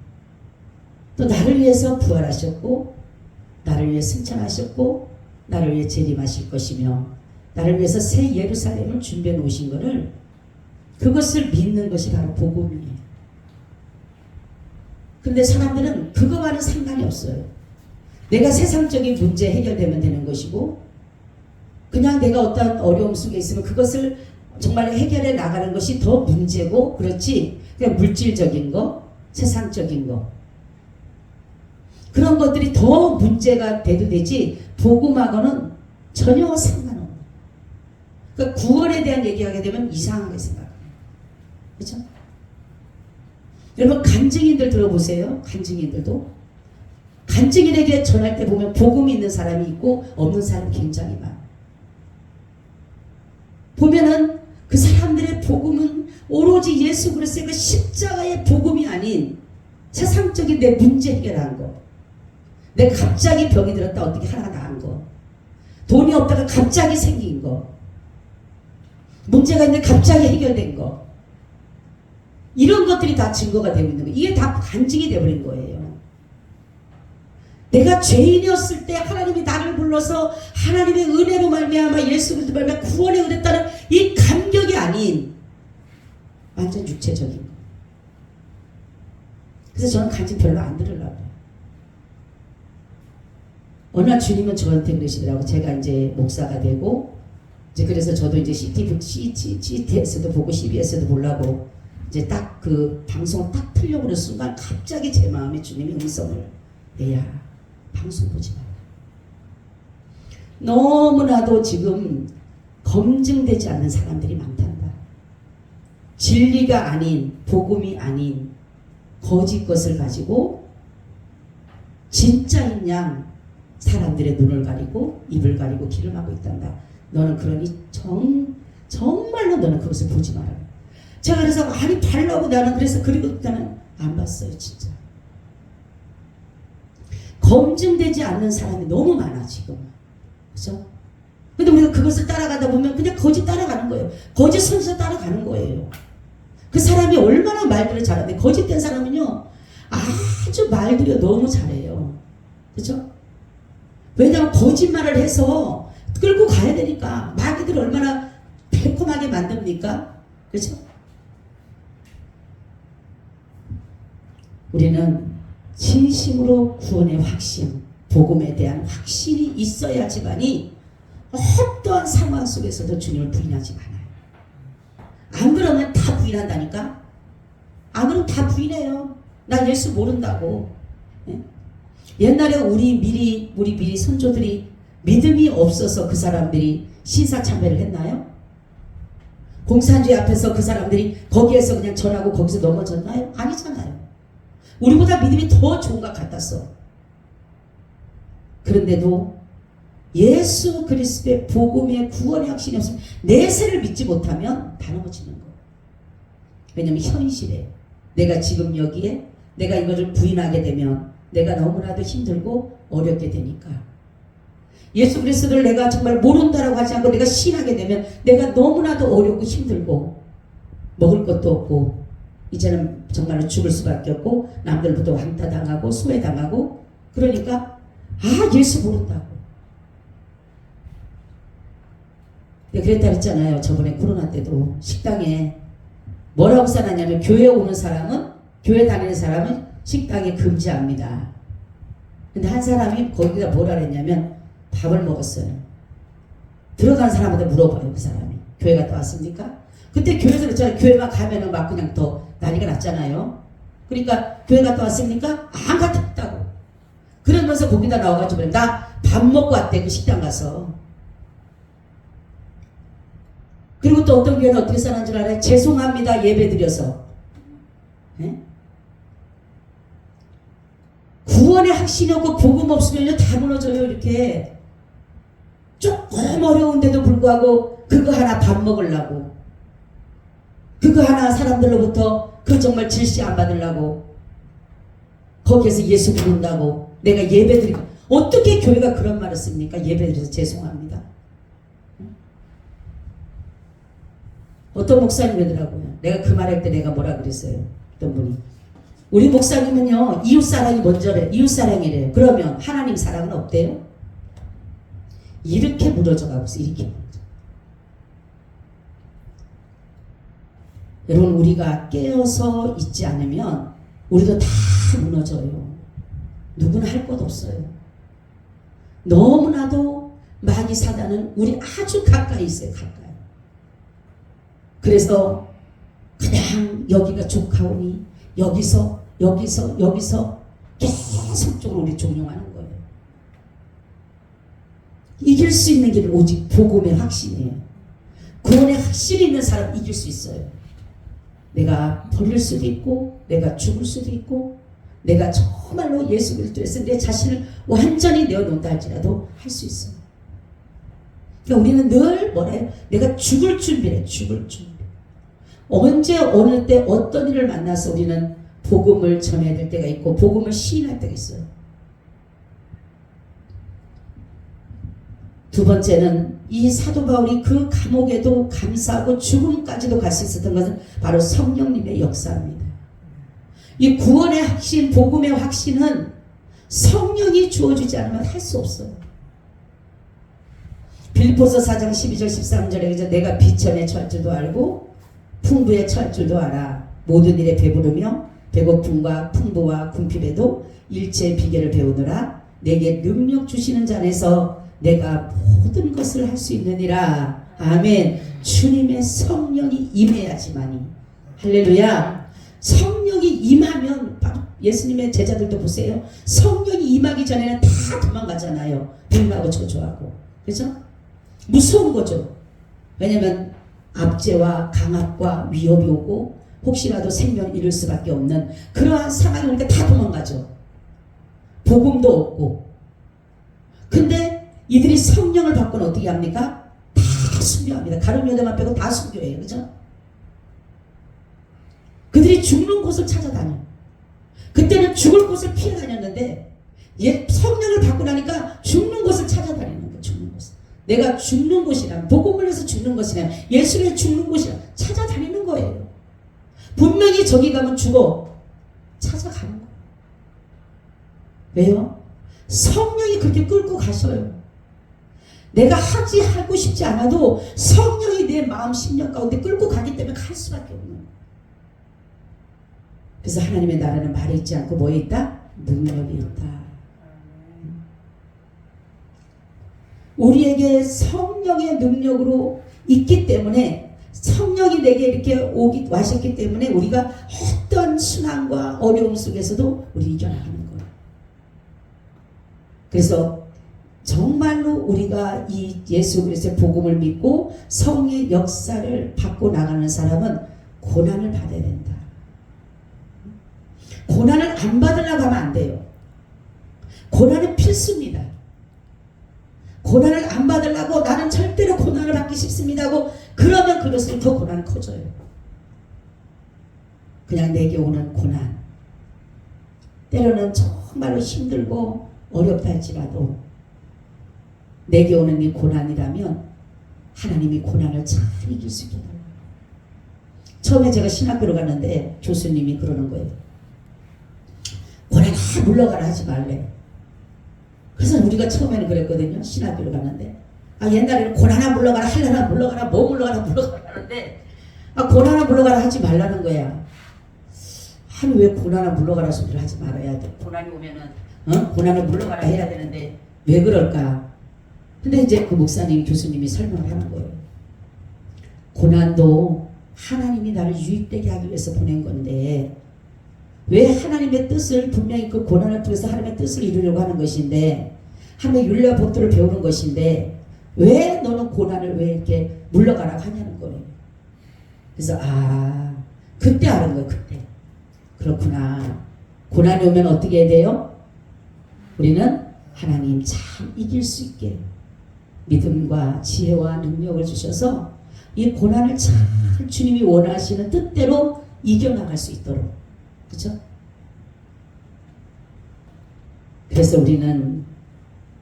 또 나를 위해서 부활하셨고 나를 위해 승천하셨고 나를 위해 재림하실 것이며 나를 위해서 새 예루살렘을 준비해 놓으신 것을 그것을 믿는 것이 바로 복음이에요. 그런데 사람들은 그거와는 상관이 없어요. 내가 세상적인 문제 해결되면 되는 것이고 그냥 내가 어떤 어려움 속에 있으면 그것을 정말 해결해 나가는 것이 더 문제고 그렇지 그냥 물질적인 거, 세상적인 거 그런 것들이 더 문제가 돼도 되지 복음하고는 전혀 상관없는 그러니까 구원에 대한 얘기하게 되면 이상하게 생각해요. 그렇죠? 여러분 간증인들 들어보세요. 간증인들도 간증인에게 전할 때 보면 복음이 있는 사람이 있고 없는 사람이 굉장히 많아요. 보면은 그 사람들의 복음은 오로지 예수 그리스도의 그 십자가의 복음이 아닌 세상적인 내 문제 해결한 거 내가 갑자기 병이 들었다 어떻게 하나가 나은 거 돈이 없다가 갑자기 생긴 거 문제가 있는데 갑자기 해결된 거 이런 것들이 다 증거가 되고 있는 거예요. 이게 다 간증이 되어버린 거예요. 내가 죄인이었을 때 하나님이 나를 불러서 하나님의 은혜로 말미암아 예수 그리스도 말미암아 구원에 얻었다는 이 감격이 아닌 완전 육체적인 거. 그래서 저는 간증 별로 안 들으려고 해요. 어느 날 주님은 저한테 그러시더라고. 제가 이제 목사가 되고 이제 그래서 저도 이제 CTS도 보고 CBS도 보려고 이제 딱 그 방송을 딱 틀려고 그런 순간 갑자기 제 마음에 주님이 음성을 내야 방송 보지 마라. 너무나도 지금 검증되지 않는 사람들이 많단다. 진리가 아닌 복음이 아닌 거짓 것을 가지고 진짜인 양 사람들의 눈을 가리고 입을 가리고 귀를 막고 있단다. 너는 그러니 정말로 너는 그것을 보지 마라. 제가 그래서 많이 달라고 나는 그래서 그리고 나는 안 봤어요. 진짜 검증되지 않는 사람이 너무 많아 지금. 그죠? 근데 우리가 그것을 따라가다 보면 그냥 거짓 따라가는 거예요. 거짓 선지자 따라가는 거예요. 그 사람이 얼마나 말들을 잘하는데 거짓된 사람은요 아주 말들이 너무 잘해요. 그죠? 왜냐하면 거짓말을 해서 끌고 가야 되니까 마귀들 얼마나 달콤하게 만듭니까? 그죠? 우리는 진심으로 구원의 확신, 복음에 대한 확신이 있어야지만이 어떠한 상황 속에서도 주님을 부인하지 않아요. 안 그러면 다 부인한다니까. 안 그러면 다 부인해요. 나 예수 모른다고. 예? 옛날에 우리 미리 선조들이 믿음이 없어서 그 사람들이 신사참배를 했나요? 공산주의 앞에서 그 사람들이 거기에서 그냥 전하고 거기서 넘어졌나요? 아니잖아요. 우리보다 믿음이 더 좋은 것 같았어. 그런데도 예수 그리스도의 복음의 구원의 확신이 없으면 내세를 믿지 못하면 다 넘어지는 거예요. 왜냐면 현실에 내가 지금 여기에 내가 이것을 부인하게 되면 내가 너무나도 힘들고 어렵게 되니까. 예수 그리스도를 내가 정말 모른다라고 하지 않고 내가 신하게 되면 내가 너무나도 어렵고 힘들고 먹을 것도 없고 이제는 정말로 죽을 수밖에 없고 남들부터 왕따당하고 소외당하고 그러니까 예수 모른다고. 그랬다 그랬잖아요. 저번에 코로나 때도 식당에 뭐라고 써놨냐면 교회 오는 사람은 교회 다니는 사람은 식당에 금지합니다. 근데 한 사람이 거기다 뭐라 그랬냐면 밥을 먹었어요. 들어간 사람한테 물어봐요. 그 사람이 교회 갔다 왔습니까? 그때 교회에서 그랬잖아요. 교회만 가면은 막 그냥 더 난리가 났잖아요. 그러니까 교회 갔다 왔습니까? 안 갔다 왔다고. 그러면서 거기다 나와가지고 나 밥 먹고 왔대. 그 식당 가서. 그리고 또 어떤 교회는 어떻게 써놨는 줄 알아요? 죄송합니다. 예배 드려서. 네? 구원의 확신이 없고 복음 없으면 다 무너져요. 이렇게 조금 어려운데도 불구하고 그거 하나 밥 먹으려고 그거 하나 사람들로부터 그 정말 질시 안 받으려고 거기에서 예수 부른다고 내가 예배 드리고 어떻게 교회가 그런 말을 씁니까? 예배 드려서 죄송합니다. 어떤 목사님이더라고요. 내가 그 말할 때 내가 뭐라 그랬어요. 어떤 분이 우리 목사님은요 이웃사랑이 먼저래. 이웃사랑이래요. 그러면 하나님 사랑은 없대요? 이렇게 무너져 가고 있어. 이렇게 무너져. 여러분 우리가 깨어서 있지 않으면 우리도 다 무너져요. 누구나 할 것 없어요. 너무나도 마귀 사단은 우리 아주 가까이 있어요. 가까이. 그래서 그냥 여기가 족하오니 여기서 계속적으로 우리 종용하는 거예요. 이길 수 있는 길은 오직 복음의 확신이에요. 구원의 확신이 있는 사람 이길 수 있어요. 내가 버릴 수도 있고 내가 죽을 수도 있고 내가 정말로 예수 그리스도에서 내 자신을 완전히 내어놓는다 할지라도 할 수 있어요. 그러니까 우리는 늘 뭐래요? 내가 죽을 준비래. 죽을 준비. 언제 어느 때 어떤 일을 만나서 우리는 복음을 전해야 될 때가 있고 복음을 시인할 때가 있어요. 두 번째는 이 사도 바울이 그 감옥에도 감사하고 죽음까지도 갈 수 있었던 것은 바로 성령님의 역사입니다. 이 구원의 확신, 복음의 확신은 성령이 주어주지 않으면 할 수 없어요. 빌립보서 4장 12절 13절에 내가 비천에 처할 줄도 알고 풍부에 처할 줄도 알아. 모든 일에 배부르며 배고픔과 풍부와 궁핍에도 일체의 비결을 배우느라 내게 능력 주시는 자 안에서 내가 모든 것을 할 수 있느니라. 아멘. 주님의 성령이 임해야지만이. 할렐루야. 성령이 임하면 예수님의 제자들도 보세요. 성령이 임하기 전에는 다 도망가잖아요. 불나고 저주하고. 그렇죠? 무서운 거죠. 왜냐하면 압제와 강압과 위협이 오고 혹시라도 생명을 잃을 수밖에 없는 그러한 상황이 오니까 다 도망가죠. 복음도 없고. 근데 이들이 성령을 받고는 어떻게 합니까? 다 순교합니다. 가룟 유다만 빼고 다 순교해요. 그죠? 그들이 죽는 곳을 찾아다녀. 그때는 죽을 곳을 피해 다녔는데 성령을 받고 나니까 죽는 곳을 찾아다니는 거예요. 죽는 곳을. 내가 죽는 곳이란 복음을 해서 죽는 것이란 예수를 죽는 곳이란 찾아다니는 거예요. 분명히 저기 가면 죽어. 찾아가는 거예요. 왜요? 성령이 그렇게 끌고 가셔요. 내가 하고 싶지 않아도 성령이 내 마음 심령 가운데 끌고 가기 때문에 갈 수밖에 없는 거예요. 그래서 하나님의 나라는 말이 있지 않고 뭐에 있다? 능력이 있다. 우리에게 성령의 능력으로 있기 때문에 성령이 내게 이렇게 와셨기 때문에 우리가 어떤 순환과 어려움 속에서도 우리 이겨나가는 거예요. 그래서 정말로 우리가 이 예수 그리스도의 복음을 믿고 성령의 역사를 받고 나가는 사람은 고난을 받아야 된다. 고난을 안 받으려고 하면 안 돼요. 고난은 필수입니다. 고난을 안 받으려고 나는 절대로 고난을 받기 싫습니다 하고 그러면 그럴수록 더 고난은 커져요. 그냥 내게 오는 고난, 때로는 정말로 힘들고 어렵다 할지라도 내게 오는 이 고난이라면 하나님이 고난을 잘 이길 수 있게 해요. 처음에 제가 신학교로 갔는데 교수님이 그러는 거예요. 고난 물러가라 하지 말래. 그래서 우리가 처음에는 그랬거든요. 신학교로 갔는데 옛날에는 고난아 물러가라 할라나 물러가라 뭐 물러가라 하는데 고난아 물러가라 하지 말라는 거야. 아니 왜 고난아 물러가라 소리를 하지 말아야 돼. 고난이 오면은 고난을 물러가라 해야 되는데 왜 그럴까. 근데 이제 그 목사님 교수님이 설명을 하는 거예요. 고난도 하나님이 나를 유익되게 하기 위해서 보낸 건데 왜 하나님의 뜻을 분명히 그 고난을 통해서 하나님의 뜻을 이루려고 하는 것인데 하나님의 윤리와 법도를 배우는 것인데 왜 너는 고난을 왜 이렇게 물러가라고 하냐는 거예요. 그래서 그때 아는 거예요. 그때 그렇구나. 고난이 오면 어떻게 해야 돼요? 우리는 하나님 참 이길 수 있게 믿음과 지혜와 능력을 주셔서 이 고난을 잘 주님이 원하시는 뜻대로 이겨나갈 수 있도록. 그렇죠? 그래서 우리는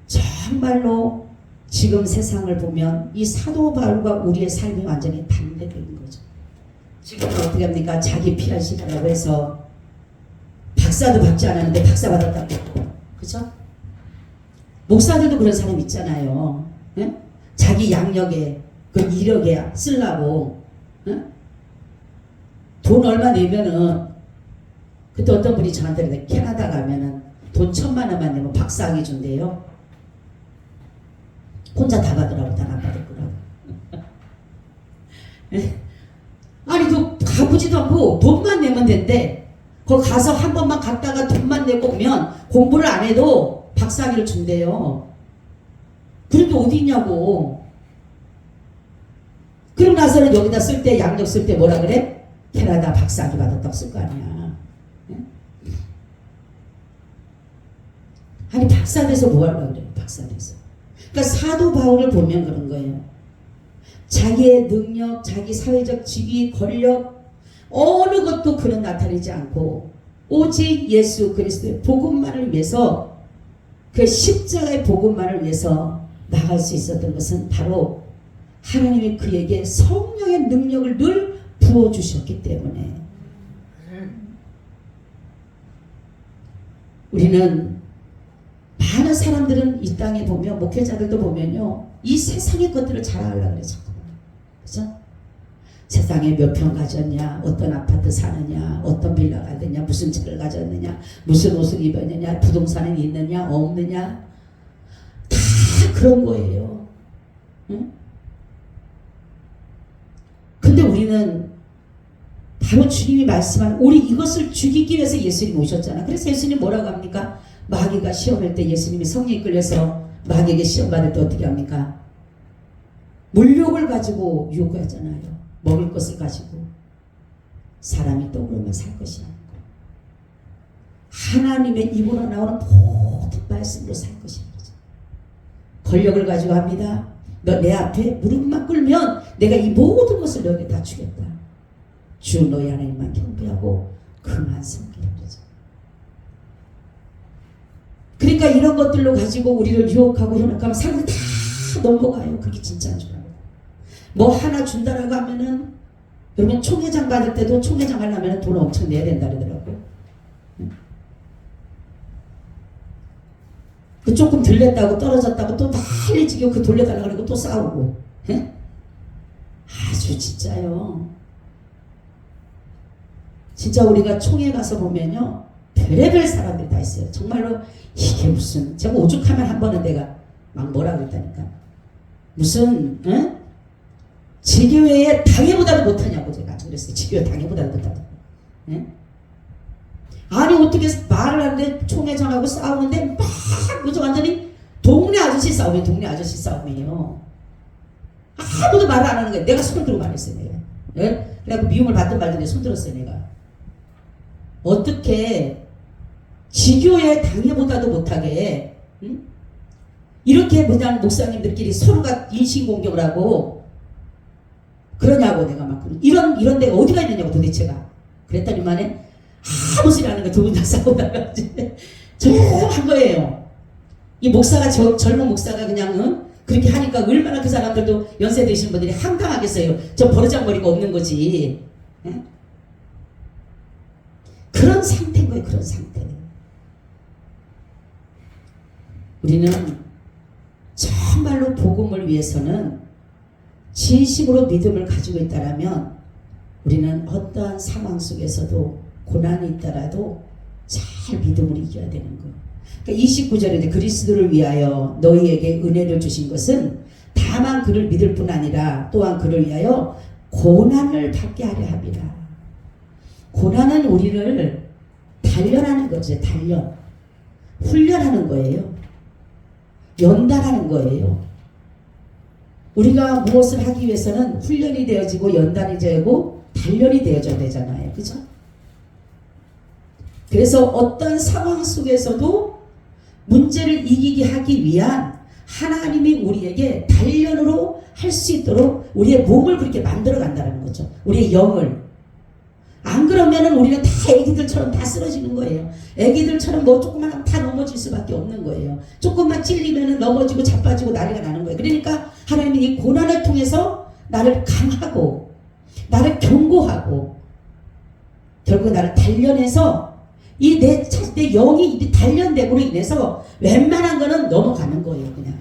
정말로 지금 세상을 보면 이 사도 바울과 우리의 삶이 완전히 반대되는 거죠. 지금 어떻게 합니까? 자기 피하시라고 해서 박사도 받지 않았는데 박사 받았다고 했고, 그렇죠? 목사들도 그런 사람 있잖아요. 네? 자기 양력에 그 이력에 쓰려고 돈 얼마 내면은 그때 어떤 분이 저한테 그래. 캐나다 가면은 돈 1,000만 원만 내면 박사학위 준대요. 혼자 다 받으라고 다 안 받을 거라고. 아니 그 가보지도 않고 돈만 내면 된대. 거기 가서 한 번만 갔다가 돈만 내고 오면 공부를 안 해도 박사학위를 준대요. 그런 게 어디 있냐고. 그러고 나서는 여기다 쓸 때 양력 쓸 때 뭐라 그래? 캐나다 박사학위 받았다고 쓸 거 아니야. 아니 박사 돼서 뭐 하려고 그래요? 박사 돼서. 그러니까 사도 바울을 보면 그런 거예요. 자기의 능력, 자기 사회적 지위, 권력 어느 것도 그는 나타내지 않고 오직 예수 그리스도의 복음만을 위해서 그 십자가의 복음만을 위해서 나갈 수 있었던 것은 바로 하나님이 그에게 성령의 능력을 늘 부어주셨기 때문에 우리는 많은 사람들은 이 땅에 보면 목회자들도 보면요 이 세상의 것들을 자랑하려고 그래 자꾸. 그죠? 세상에 몇 평 가졌냐, 어떤 아파트 사느냐, 어떤 빌라 가졌냐, 무슨 차를 가졌느냐, 무슨 옷을 입었느냐, 부동산에 있느냐 없느냐 다 그런 거예요. 응? 근데 우리는 바로 주님이 말씀한 우리 이것을 죽이기 위해서 예수님 오셨잖아. 그래서 예수님 뭐라고 합니까? 마귀가 시험할 때 예수님이 성령에 끌려서 마귀에게 시험 받을 때 어떻게 합니까? 물욕을 가지고 유혹하잖아요. 먹을 것을 가지고 사람이 떡으로만 살 것이라는 거. 하나님의 입으로 나오는 모든 말씀으로 살 것이라는 거죠. 권력을 가지고 합니다. 너 내 앞에 무릎만 꿇으면 내가 이 모든 것을 너에게 다 주겠다. 주 너희 하나님만 경배하고 그만 섬기는 거죠. 그러니까 이런 것들로 가지고 우리를 유혹하고 현혹하면 사람들 다 넘어가요. 그게 진짜인 줄 알고. 뭐 하나 준다라고 하면은 여러분 총회장 받을 때도 총회장 하려면 돈 엄청 내야 된다 그러더라고요. 그 조금 들렸다고 떨어졌다고 또 난리 지고 그 돌려달라고 그러고 또 싸우고. 아주 진짜요. 진짜 우리가 총회 가서 보면요, 별의별 사람들이 다 있어요. 정말로 이게 무슨, 제가 오죽하면 한 번은 내가 막 뭐라 그랬다니까. 무슨 지교회의 당회보다도 못하냐고 제가 그랬어요. 지교회 당회보다도 못하다고. 예? 아니 어떻게 말을 하는데 총회장하고 싸우는데 막 그저 완전히 동네 아저씨 싸움이에요. 아무도 말을 안 하는 거예요. 내가 손을 들고 말했어요. 내가. 예? 그래갖고 미움을 받든 말든 손 들었어요. 내가. 어떻게 지교회 당회보다도 못하게 이렇게 그냥 목사님들끼리 서로가 인신공격을 하고 그러냐고 내가 막 이런 데가 어디가 있느냐고 도대체가 그랬더니만에 아무 소리 안 하는 거 두 분 다 싸우다가 조용한 거예요. 이 목사가 젊은 목사가 그냥 그렇게 하니까 얼마나 그 사람들도 연세 드신 분들이 황당하겠어요. 저 버르장머리가 없는 거지. 예? 그런 상태인 거예요. 그런 상태. 우리는 정말로 복음을 위해서는 진심으로 믿음을 가지고 있다라면 우리는 어떠한 상황 속에서도 고난이 있더라도 잘 믿음으로 이겨야 되는 거예요. 그러니까 29절에 그리스도를 위하여 너희에게 은혜를 주신 것은 다만 그를 믿을 뿐 아니라 또한 그를 위하여 고난을 받게 하려 함이라. 고난은 우리를 단련하는 거죠. 단련. 훈련하는 거예요. 연단하는 거예요. 우리가 무엇을 하기 위해서는 훈련이 되어지고 연단이 되고 단련이 되어져야 되잖아요. 그죠? 그래서 어떤 상황 속에서도 문제를 이기게 하기 위한 하나님이 우리에게 단련으로 할 수 있도록 우리의 몸을 그렇게 만들어 간다는 거죠. 우리의 영을. 안 그러면은 우리는 다 애기들처럼 다 쓰러지는 거예요. 애기들처럼 뭐 조금만 하면 다 넘어질 수밖에 없는 거예요. 조금만 찔리면은 넘어지고 자빠지고 난리가 나는 거예요. 그러니까 하나님이 이 고난을 통해서 나를 강하고 나를 견고하고 결국 나를 단련해서 이 내 영이 단련됨으로 인해서 웬만한 거는 넘어가는 거예요. 그냥.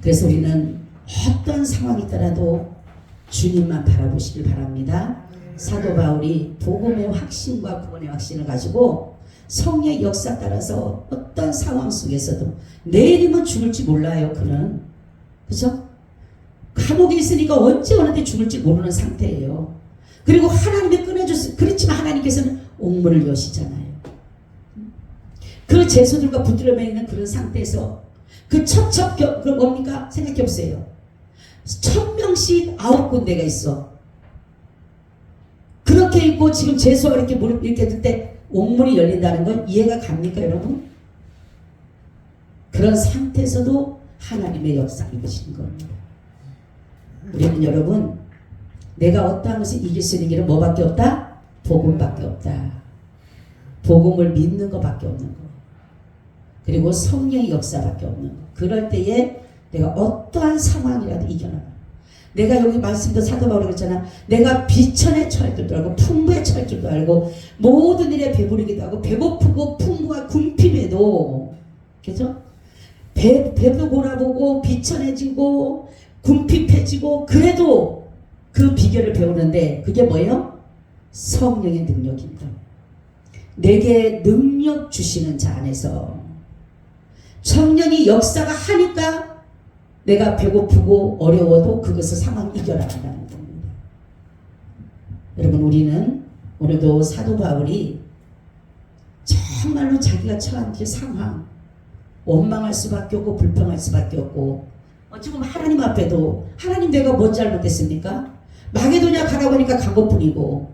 그래서 우리는 어떤 상황이 있더라도 주님만 바라보시길 바랍니다. 사도 바울이 복음의 확신과 구원의 확신을 가지고 성령의 역사 따라서 어떤 상황 속에서도 내일이면 죽을지 몰라요. 그는. 그죠? 감옥에 있으니까 언제 어느 때 죽을지 모르는 상태예요. 그리고 하나님이 끊어줬어요. 그렇지만 하나님께서는 옥문을 여시잖아요. 그 죄수들과 붙들려 있는 그런 상태에서 그 그럼 뭡니까? 생각해 보세요. 1000명씩 9군데가 있어. 그렇게 있고 지금 죄수가 이렇게 들 때 옥문이 열린다는 건 이해가 갑니까, 여러분? 그런 상태에서도 하나님의 역사를 입으신 겁니다. 우리는 여러분, 내가 어떠한 것을 이길 수 있는 길은 뭐밖에 없다? 복음밖에 없다. 복음을 믿는 것밖에 없는 거. 그리고 성령의 역사밖에 없는 거. 그럴 때에 내가 어떠한 상황이라도 이겨나가. 내가 여기 말씀도 사도 바울이 그랬잖아. 내가 비천에 처할 줄도 알고 풍부에 처할 줄도 알고 모든 일에 배부르기도 하고 배고프고 풍부가 굶힘에도 그죠? 배도 골아보고 비천해지고 궁핍해지고 그래도 그 비결을 배우는데 그게 뭐예요? 성령의 능력입니다. 내게 능력 주시는 자 안에서 성령이 역사가 하니까 내가 배고프고 어려워도 그것을 상황 이겨나간다는 겁니다. 여러분 우리는 오늘도 사도 바울이 정말로 자기가 처한 그 상황 원망할 수밖에 없고 불평할 수밖에 없고 지금 하나님 앞에도 하나님 내가 뭐 잘못했습니까? 마게도냐 가라고 하니까 간 것뿐이고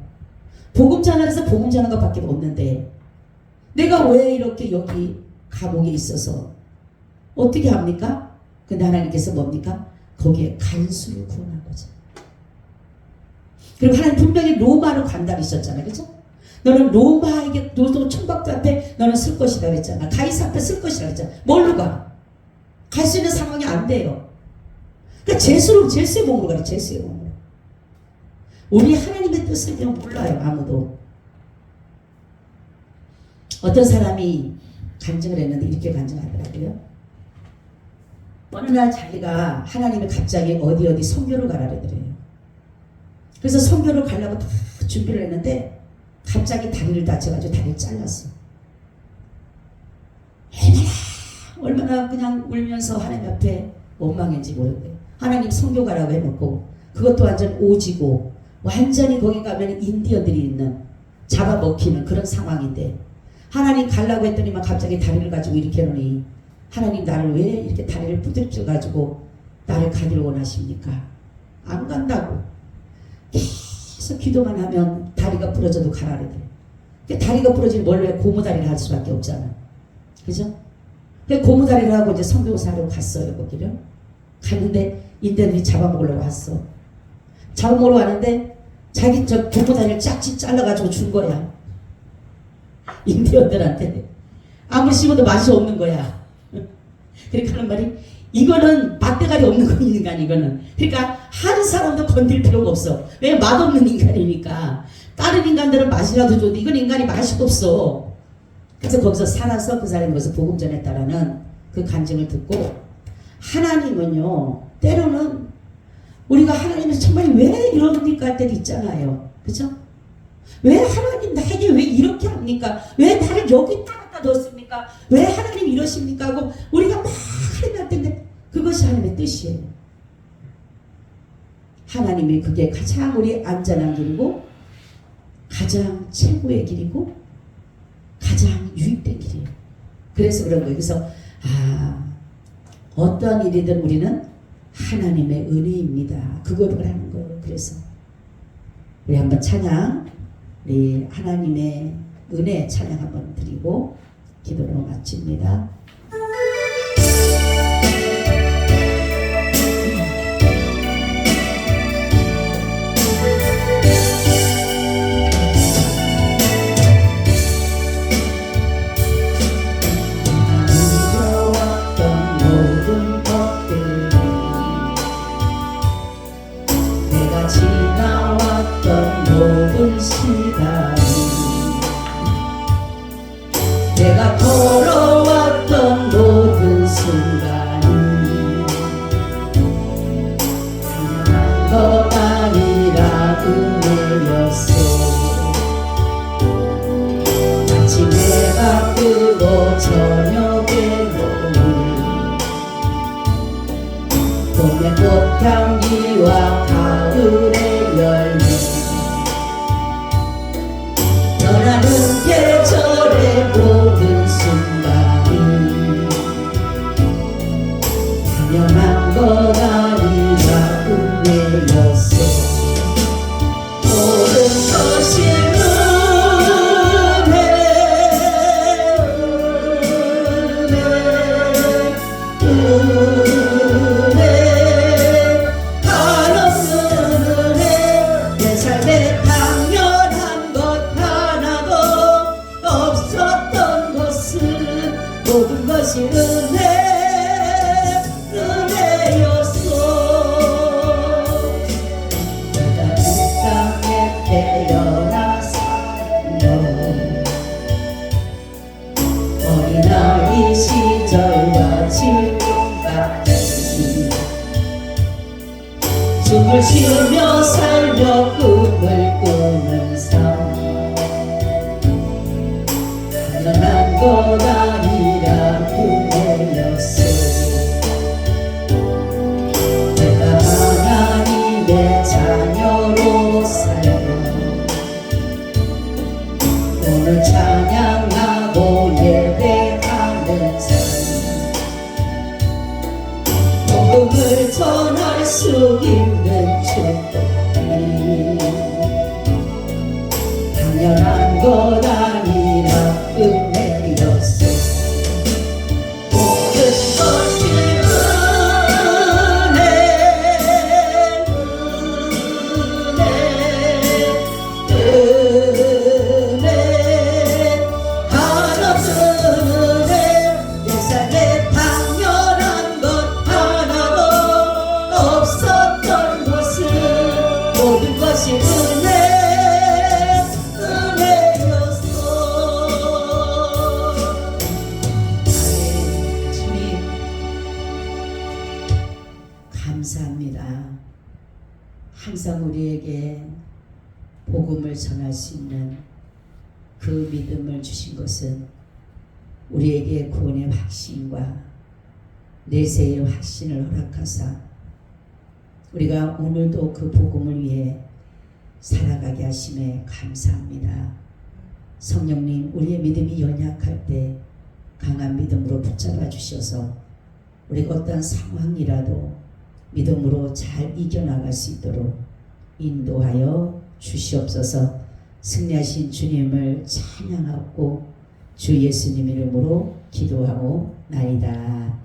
복음 전하면서 복음 전하는 것밖에 없는데 내가 왜 이렇게 여기 감옥에 있어서 어떻게 합니까? 근데 하나님께서 뭡니까? 거기에 간수를 구원한 거죠. 그리고 하나님 분명히 로마로 간다 그러셨잖아요. 그렇죠? 너는 로마에게 너도 천박도 앞에 너는 쓸 것이다 그랬잖아. 가이사 앞에 쓸 것이다 그랬잖아. 뭘로 가? 갈 수 있는 상황이 안 돼요. 그러니까 제수의 몸으로 가라. 제수의 몸으로. 우리 하나님의 뜻을 그냥 몰라요. 아무도. 어떤 사람이 간증을 했는데 이렇게 간증하더라고요. 어느 날 자기가 하나님이 갑자기 어디 선교를 가라 그러더래요. 그래서 선교를 가려고 다 준비를 했는데 갑자기 다리를 다쳐가지고 다리를 잘랐어. 얼마나 그냥 울면서 하나님 앞에 원망했는지 모르겠어요. 하나님 선교 가라고 해놓고 그것도 완전 오지고 완전히 거기 가면 인디언들이 있는 잡아먹히는 그런 상황인데 하나님 가려고 했더니만 갑자기 다리를 가지고 이렇게 하더니 하나님 나를 왜 이렇게 다리를 부딪혀 가지고 나를 가기를 원하십니까? 안 간다고 계속 기도만 하면 다리가 부러져도 가라 그래. 다리가 부러지면 원래 고무다리를 할 수밖에 없잖아. 그죠? 고무다리를 하고 이제 선교사로 갔어요. 거기를 갔는데 인디언들이 잡아먹으려고 왔어. 잡아먹으러 왔는데 자기 저 고무다리를 짝짓 잘라가지고 준 거야. 인디언들한테 아무리 씹어도 맛이 없는 거야. 그렇게 하는 말이 이거는 맛대가리 없는 거 인간 이거는. 그러니까 한 사람도 건들 필요가 없어. 왜 맛없는 인간이니까. 다른 인간들은 맛이라도 줘도 이건 인간이 맛이 없어. 그래서 거기서 살아서 그 사람이 거기서 복음 전했다라는 그 간증을 듣고 하나님은요 때로는 우리가 하나님을 정말 왜 이럽니까 할 때도 있잖아요. 그죠? 왜 하나님 나에게 왜 이렇게 합니까? 왜 나를 여기 따라다 넣었습니까? 왜 하나님 이러십니까? 하고 우리가 막 하나님 할 텐데 그것이 하나님의 뜻이에요. 하나님이 그게 가장 우리 안전한 길이고 가장 최고의 길이고 가장 유익된 길이에요. 그래서 그런 거예요. 그래서 어떤 일이든 우리는 하나님의 은혜입니다. 그거를 하는 거예요. 그래서 우리 한번 찬양, 우리 하나님의 은혜 찬양 한번 드리고 기도로 마칩니다. 내가 걸어왔던 모든 순간이 당연한 것 아니라 은혜였어. 아침해가 뜨고 저녁에 노을 봄의 꽃향기와 가을의 열매 변하는 계절의 모든 순간이 당연한 것 아니라 은혜였어. 모든 것이 은혜 한없는 은혜 내 삶에 당연한 것 하나도 없었던 것은 모든 것이 은혜였어. 내가 이 땅에 태어나 살며 어린아이 시절과 지금까지 숨을 쉬며 살며 꿈을 꾸는 삶 당연한 것 아니라 은혜였어. 내가 하나님의 자녀로 살며 오늘 찬양하고 예배하는 삶 복음을 전할 수 있는 축복이 당연한 것 아니라 은혜였어. 모든 것이 은혜 한없는 은혜 내 삶에 당연한 것 하나도 없었던 것은 모든 것이 은혜였어. 주님 감사합니다. 항상 우리에게 복음을 전할 수 있는 그 믿음을 주신 것은 우리에게 구원의 확신과 내세의 확신을 허락하사 우리가 오늘도 그 복음을 위해 살아가게 하심에 감사합니다. 성령님, 우리의 믿음이 연약할 때 강한 믿음으로 붙잡아 주셔서 우리가 어떤 상황이라도 믿음으로 잘 이겨나갈 수 있도록 인도하여 주시옵소서. 승리하신 주님을 찬양하고 주 예수님 이름으로 기도하고 나이다.